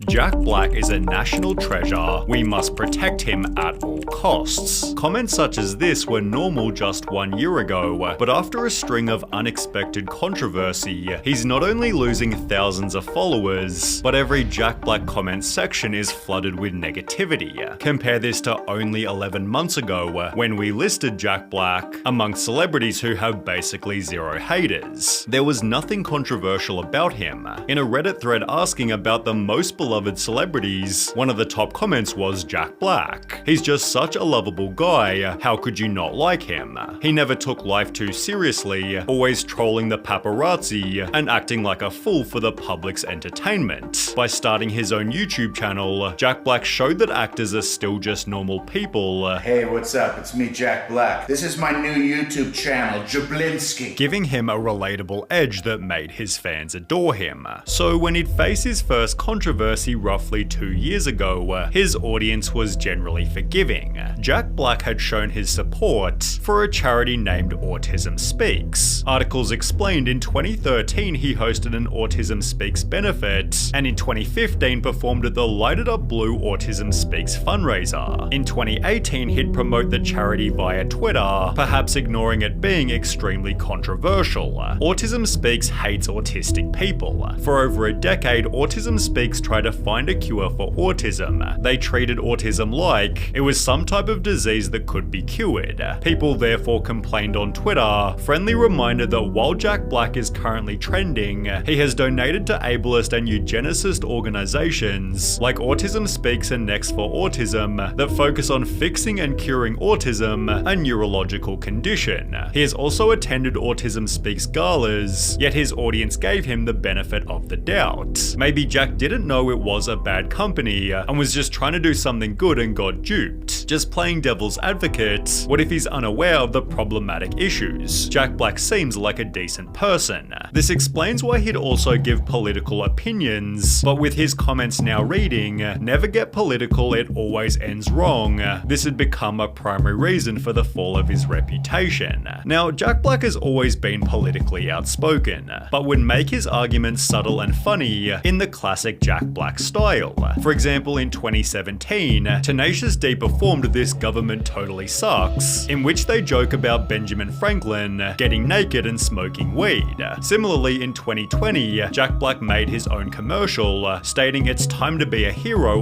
Jack Black is a national treasure. We must protect him at all costs. Comments such as this were normal just 1 year ago, but after a string of unexpected controversy, he's not only losing thousands of followers, but every Jack Black comment section is flooded with negativity. Compare this to only 11 months ago, when we listed Jack Black amongst celebrities who have basically zero haters. There was nothing controversial about him. In a Reddit thread asking about the most beloved celebrities, one of the top comments was Jack Black. He's just such a lovable guy, how could you not like him? He never took life too seriously, always trolling the paparazzi and acting like a fool for the public's entertainment. By starting his own YouTube channel, Jack Black showed that actors are still just normal people. Hey, what's up? It's me, Jack Black. This is my new YouTube channel, Jablinski. Giving him a relatable edge that made his fans adore him. So when he'd face his first controversy roughly 2 years ago, his audience was generally forgiving. Jack Black had shown his support for a charity named Autism Speaks. Articles explained in 2013 he hosted an Autism Speaks benefit, and in 2015 performed at the Lighted Up Blue Autism Speaks fundraiser. In 2018 he'd promote the charity via Twitter, perhaps ignoring it being extremely controversial. Autism Speaks hates autistic people. For over a decade, Autism Speaks tried to find a cure for autism. They treated autism like it was some type of disease that could be cured. People therefore complained on Twitter, friendly reminder that while Jack Black is currently trending, he has donated to ableist and eugenicist organizations like Autism Speaks and Next for Autism that focus on fixing and curing autism, a neurological condition. He has also attended Autism Speaks galas, yet his audience gave him the benefit of the doubt. Maybe Jack didn't know it was a bad company and was just trying to do something good and got duped. Just playing devil's advocate, what if he's unaware of the problematic issues? Jack Black seems like a decent person. This explains why he'd also give political opinions, but with his comments now reading, never get political, it always ends wrong, this had become a primary reason for the fall of his reputation. Now, Jack Black has always been politically outspoken, but would make his arguments subtle and funny in the classic Jack Black style. For example, in 2017, Tenacious D performed This Government Totally Sucks, in which they joke about Benjamin Franklin getting naked and smoking weed. Similarly, in 2020, Jack Black made his own commercial, stating it's time to be a hero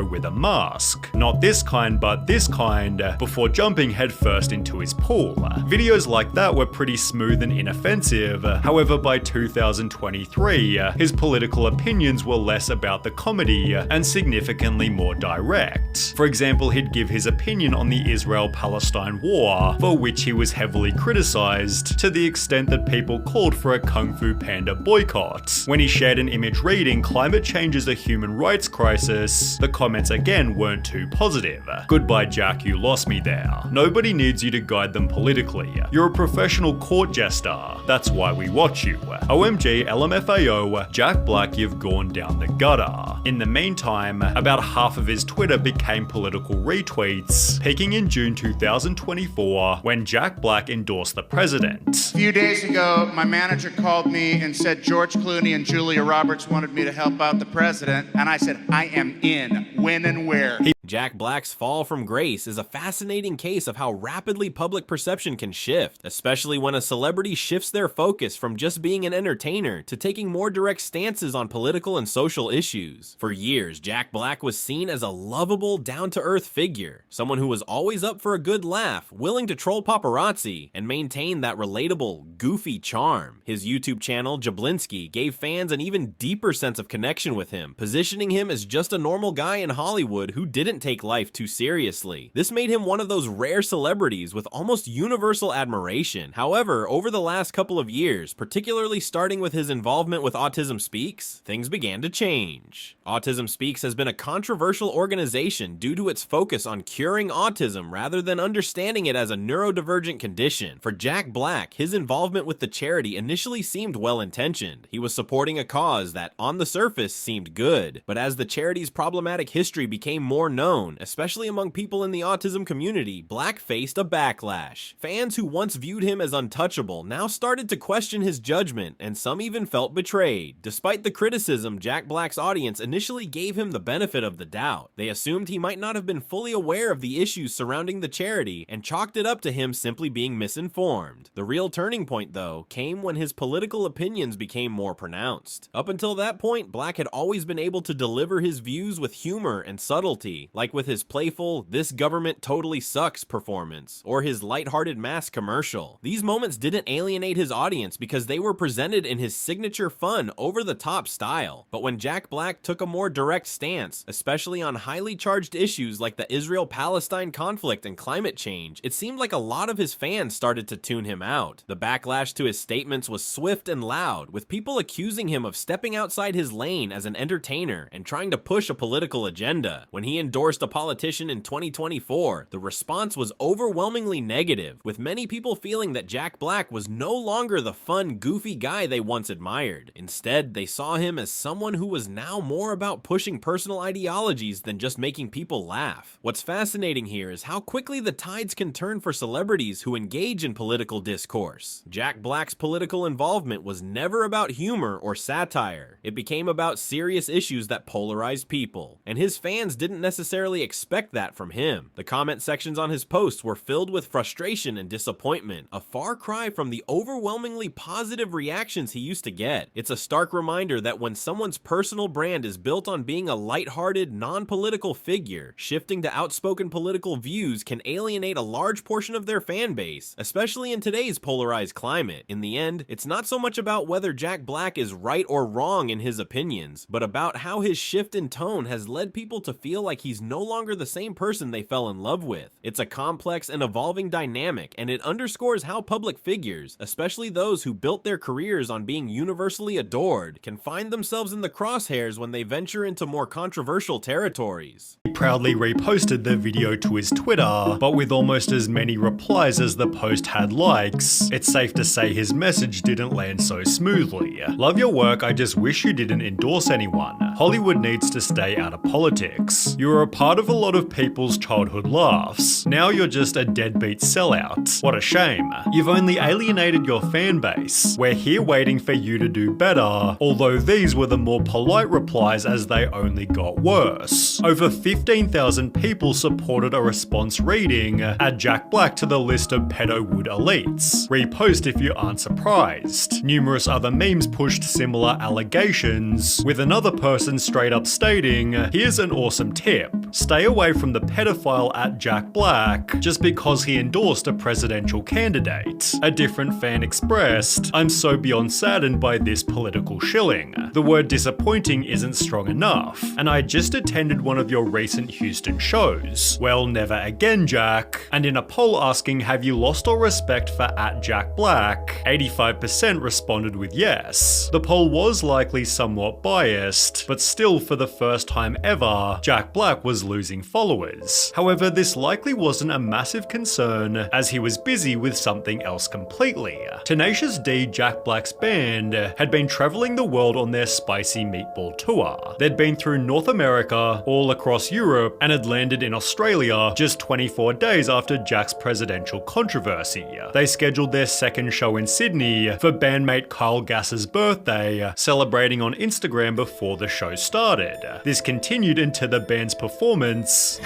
with a mask. Not this kind, but this kind, before jumping headfirst into his pool. Videos like that were pretty smooth and inoffensive. However, by 2023, his political opinions were less about the comedy and significantly more direct. For example, he'd give his opinion on the Israel-Palestine war, for which he was heavily criticized to the extent that people called for a Kung Fu Panda boycott. When he shared an image reading "Climate change is a human rights crisis," the comments again weren't too positive. Goodbye Jack, you lost me there. Nobody needs you to guide them politically. You're a professional court jester. That's why we watch you. OMG, LMFAO, Jack Black, you've gone down the gutter. In the meantime, about half of his Twitter became political retweets, peaking in June 2024 when Jack Black endorsed the president. A few days ago, my manager called me and said George Clooney and Julia Roberts wanted me to help out the president, and I said, I am in. When and where? Jack Black's fall from grace is a fascinating case of how rapidly public perception can shift, especially when a celebrity shifts their focus from just being an entertainer to taking more direct stances on political and social issues. For years, Jack Black was seen as a lovable, down-to-earth figure, someone who was always up for a good laugh, willing to troll paparazzi, and maintain that relatable, goofy charm. His YouTube channel, Jablinski, gave fans an even deeper sense of connection with him, positioning him as just a normal guy in Hollywood who didn't take life too seriously. This made him one of those rare celebrities with almost universal admiration. However, over the last couple of years, particularly starting with his involvement with Autism Speaks, things began to change. Autism Speaks has been a controversial organization due to its focus on curing autism rather than understanding it as a neurodivergent condition. For Jack Black, his involvement with the charity initially seemed well-intentioned. He was supporting a cause that, on the surface, seemed good, but as the charity's problematic history became more known, tone, especially among people in the autism community, Black faced a backlash. Fans who once viewed him as untouchable now started to question his judgment, and some even felt betrayed. Despite the criticism, Jack Black's audience initially gave him the benefit of the doubt. They assumed he might not have been fully aware of the issues surrounding the charity and chalked it up to him simply being misinformed. The real turning point, though, came when his political opinions became more pronounced. Up until that point, Black had always been able to deliver his views with humor and subtlety, like with his playful "this government totally sucks" performance, or his lighthearted mask commercial. These moments didn't alienate his audience because they were presented in his signature fun, over-the-top style. But when Jack Black took a more direct stance, especially on highly charged issues like the Israel-Palestine conflict and climate change, it seemed like a lot of his fans started to tune him out. The backlash to his statements was swift and loud, with people accusing him of stepping outside his lane as an entertainer and trying to push a political agenda. When he endorsed a politician in 2024, the response was overwhelmingly negative, with many people feeling that Jack Black was no longer the fun, goofy guy they once admired. Instead, they saw him as someone who was now more about pushing personal ideologies than just making people laugh. What's fascinating here is how quickly the tides can turn for celebrities who engage in political discourse. Jack Black's political involvement was never about humor or satire. It became about serious issues that polarized people, and his fans didn't necessarily expect that from him. The comment sections on his posts were filled with frustration and disappointment, a far cry from the overwhelmingly positive reactions he used to get. It's a stark reminder that when someone's personal brand is built on being a lighthearted, non-political figure, shifting to outspoken political views can alienate a large portion of their fan base, especially in today's polarized climate. In the end, it's not so much about whether Jack Black is right or wrong in his opinions, but about how his shift in tone has led people to feel like he's no longer the same person they fell in love with. It's a complex and evolving dynamic, and it underscores how public figures, especially those who built their careers on being universally adored, can find themselves in the crosshairs when they venture into more controversial territories. He proudly reposted the video to his Twitter, but with almost as many replies as the post had likes, it's safe to say his message didn't land so smoothly. Love your work, I just wish you didn't endorse anyone. Hollywood needs to stay out of politics. You were a part of a lot of people's childhood laughs. Now you're just a deadbeat sellout. What a shame. You've only alienated your fan base. We're here waiting for you to do better, although these were the more polite replies as they only got worse. Over 15,000 people supported a response reading, "Add Jack Black to the list of pedo-wood elites. Repost if you aren't surprised." Numerous other memes pushed similar allegations, with another person straight up stating, "Here's an awesome tip. Stay away from the pedophile at Jack Black just because he endorsed a presidential candidate." A different fan expressed, "I'm so beyond saddened by this political shilling. The word disappointing isn't strong enough, and I just attended one of your recent Houston shows. Well, never again, Jack." And in a poll asking, "Have you lost all respect for at Jack Black?" 85% responded with yes. The poll was likely somewhat biased, but still for the first time ever, Jack Black was losing followers. However, this likely wasn't a massive concern, as he was busy with something else completely. Tenacious D, Jack Black's band, had been traveling the world on their spicy meatball tour. They'd been through North America, all across Europe, and had landed in Australia just 24 days after Jack's presidential controversy. They scheduled their second show in Sydney for bandmate Kyle Gass's birthday, celebrating on Instagram before the show started. This continued into the band's performance,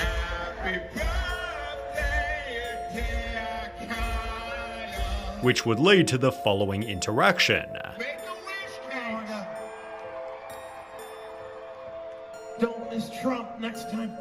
which would lead to the following interaction. Don't miss Trump next time.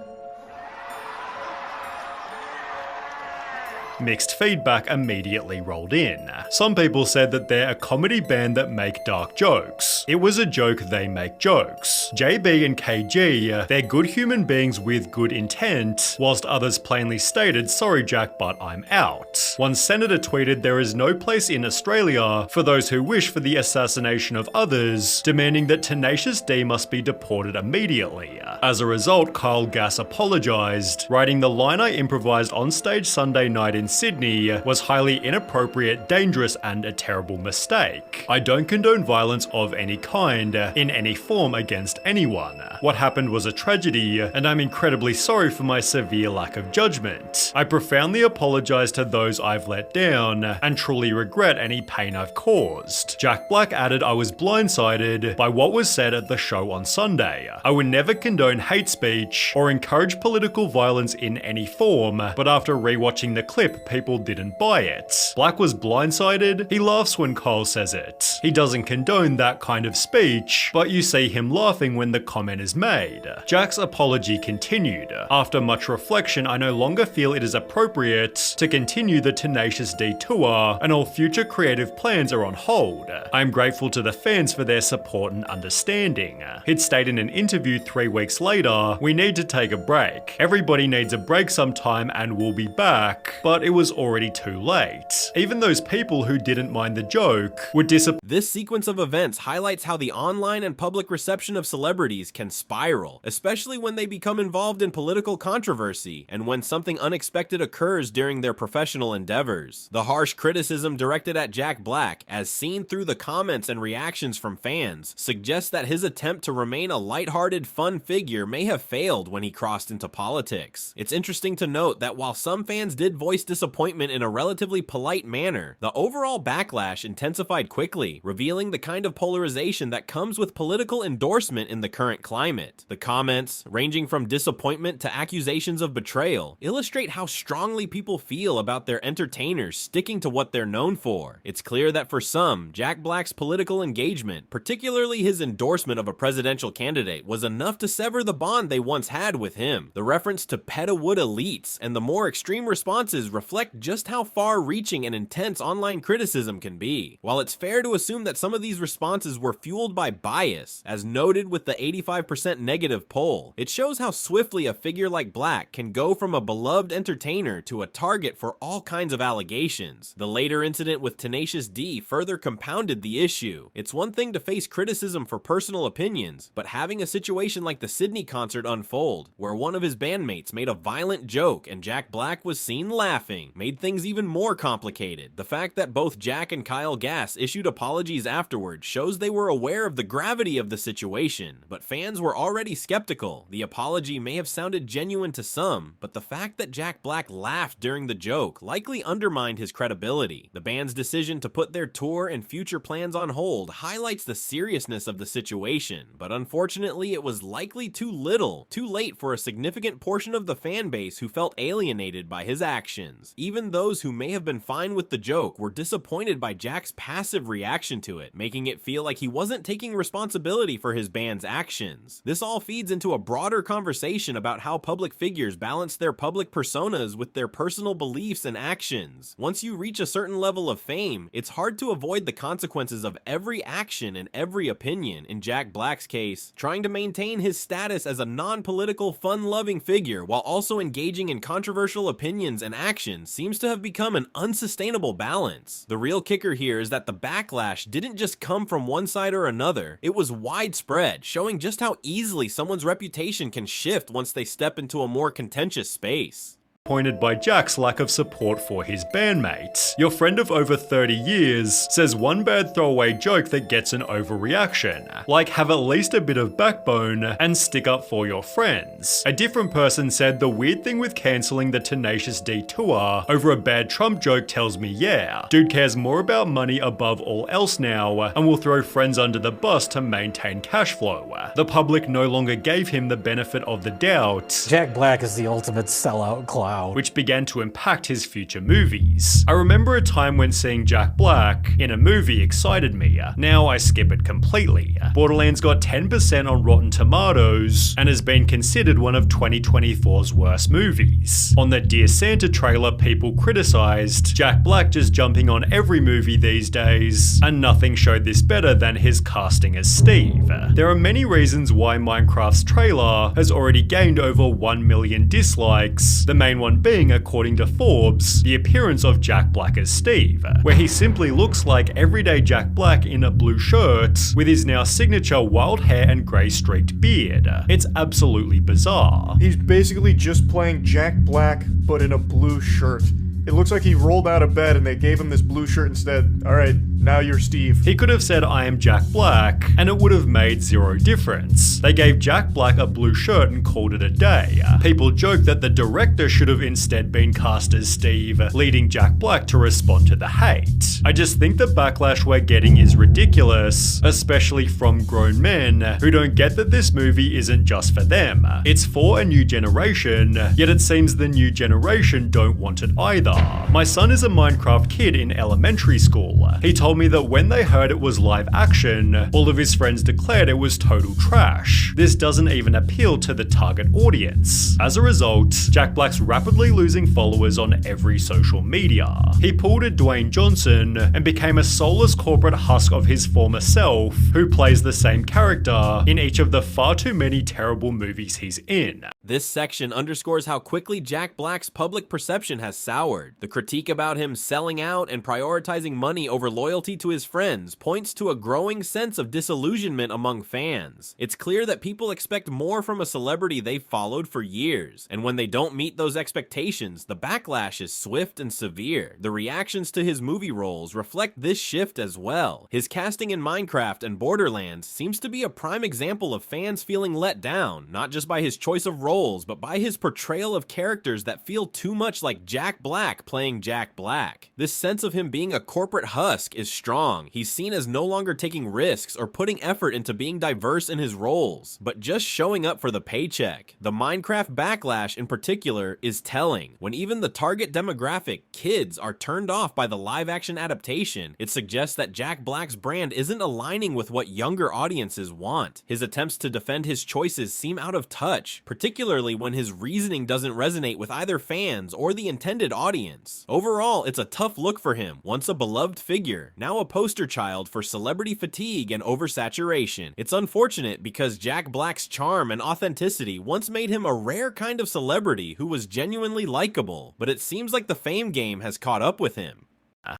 Mixed feedback immediately rolled in. Some people said that they're a comedy band that make dark jokes. It was a joke, they make jokes. JB and KG, they're good human beings with good intent, whilst others plainly stated, "Sorry Jack, but I'm out." One senator tweeted, "There is no place in Australia for those who wish for the assassination of others," demanding that Tenacious D must be deported immediately. As a result, Kyle Gass apologized, writing, "The line I improvised on stage Sunday night in Sydney was highly inappropriate, dangerous, and a terrible mistake. I don't condone violence of any kind, in any form against anyone. What happened was a tragedy, and I'm incredibly sorry for my severe lack of judgment. I profoundly apologize to those I've let down, and truly regret any pain I've caused. Jack Black added, I was blindsided by what was said at the show on Sunday. I would never condone hate speech or encourage political violence in any form, but after rewatching the clip, people didn't buy it. Black was blindsided. He laughs when Kyle says it. He doesn't condone that kind of speech, but you see him laughing when the comment is made. Jack's apology continued. After much reflection, I no longer feel it is appropriate to continue the Tenacious D tour, and all future creative plans are on hold. I am grateful to the fans for their support and understanding. He'd stated in an interview 3 weeks later, we need to take a break. Everybody needs a break sometime and we'll be back, but it was already too late. Even those people who didn't mind the joke were disappointed. This sequence of events highlights how the online and public reception of celebrities can spiral, especially when they become involved in political controversy and when something unexpected occurs during their professional endeavors. The harsh criticism directed at Jack Black, as seen through the comments and reactions from fans, suggests that his attempt to remain a lighthearted, fun figure may have failed when he crossed into politics. It's interesting to note that while some fans did voice disappointment in a relatively polite manner, the overall backlash intensified quickly, revealing the kind of polarization that comes with political endorsement in the current climate. The comments, ranging from disappointment to accusations of betrayal, illustrate how strongly people feel about their entertainers sticking to what they're known for. It's clear that for some, Jack Black's political engagement, particularly his endorsement of a presidential candidate, was enough to sever the bond they once had with him. The reference to Pettawood elites and the more extreme responses reflect just how far-reaching and intense online criticism can be. While it's fair to assume that some of these responses were fueled by bias, as noted with the 85% negative poll, it shows how swiftly a figure like Black can go from a beloved entertainer to a target for all kinds of allegations. The later incident with Tenacious D further compounded the issue. It's one thing to face criticism for personal opinions, but having a situation like the Sydney concert unfold, where one of his bandmates made a violent joke and Jack Black was seen laughing, made things even more complicated. The fact that both Jack and Kyle Gass issued apologies afterward shows they were aware of the gravity of the situation, but fans were already skeptical. The apology may have sounded genuine to some, but the fact that Jack Black laughed during the joke likely undermined his credibility. The band's decision to put their tour and future plans on hold highlights the seriousness of the situation, but unfortunately it was likely too late for a significant portion of the fan base who felt alienated by his actions. Even those who may have been fine with the joke were disappointed by Jack's passive reaction to it, making it feel like he wasn't taking responsibility for his band's actions. This all feeds into a broader conversation about how public figures balance their public personas with their personal beliefs and actions. Once you reach a certain level of fame, it's hard to avoid the consequences of every action and every opinion. In Jack Black's case, trying to maintain his status as a non-political, fun-loving figure while also engaging in controversial opinions and actions seems to have become an unsustainable balance. The real kicker here is that the backlash didn't just come from one side or another, it was widespread, showing just how easily someone's reputation can shift once they step into a more contentious space. Pointed by Jack's lack of support for his bandmates. Your friend of over 30 years says one bad throwaway joke that gets an overreaction, like have at least a bit of backbone and stick up for your friends. A different person said the weird thing with cancelling the Tenacious D tour over a bad Trump joke tells me yeah, dude cares more about money above all else now and will throw friends under the bus to maintain cash flow. The public no longer gave him the benefit of the doubt. Jack Black is the ultimate sellout clown. Which began to impact his future movies. I remember a time when seeing Jack Black in a movie excited me. Now I skip it completely. Borderlands got 10% on Rotten Tomatoes and has been considered one of 2024's worst movies. On the Dear Santa trailer, people criticized Jack Black just jumping on every movie these days, and nothing showed this better than his casting as Steve. There are many reasons why Minecraft's trailer has already gained over 1 million dislikes, the main one being, according to Forbes, the appearance of Jack Black as Steve, where he simply looks like everyday Jack Black in a blue shirt with his now signature wild hair and grey streaked beard. It's absolutely bizarre. He's basically just playing Jack Black, but in a blue shirt. It looks like he rolled out of bed and they gave him this blue shirt instead. Alright, now you're Steve. He could have said, "I am Jack Black," and it would have made zero difference. They gave Jack Black a blue shirt and called it a day. People joke that the director should have instead been cast as Steve, leading Jack Black to respond to the hate. I just think the backlash we're getting is ridiculous, especially from grown men who don't get that this movie isn't just for them. It's for a new generation, yet it seems the new generation don't want it either. My son is a Minecraft kid in elementary school. He told me that when they heard it was live action, all of his friends declared it was total trash. This doesn't even appeal to the target audience. As a result, Jack Black's rapidly losing followers on every social media. He pulled a Dwayne Johnson and became a soulless corporate husk of his former self, who plays the same character in each of the far too many terrible movies he's in. This section underscores how quickly Jack Black's public perception has soured. The critique about him selling out and prioritizing money over loyalty to his friends points to a growing sense of disillusionment among fans. It's clear that people expect more from a celebrity they've followed for years, and when they don't meet those expectations, the backlash is swift and severe. The reactions to his movie roles reflect this shift as well. His casting in Minecraft and Borderlands seems to be a prime example of fans feeling let down, not just by his choice of roles, but by his portrayal of characters that feel too much like Jack Black playing Jack Black. This sense of him being a corporate husk is strong. He's seen as no longer taking risks or putting effort into being diverse in his roles, but just showing up for the paycheck. The Minecraft backlash in particular is telling. When even the target demographic, kids, are turned off by the live-action adaptation, it suggests that Jack Black's brand isn't aligning with what younger audiences want. His attempts to defend his choices seem out of touch, particularly when his reasoning doesn't resonate with either fans or the intended audience. Overall, it's a tough look for him, once a beloved figure, now a poster child for celebrity fatigue and oversaturation. It's unfortunate because Jack Black's charm and authenticity once made him a rare kind of celebrity who was genuinely likable, but it seems like the fame game has caught up with him.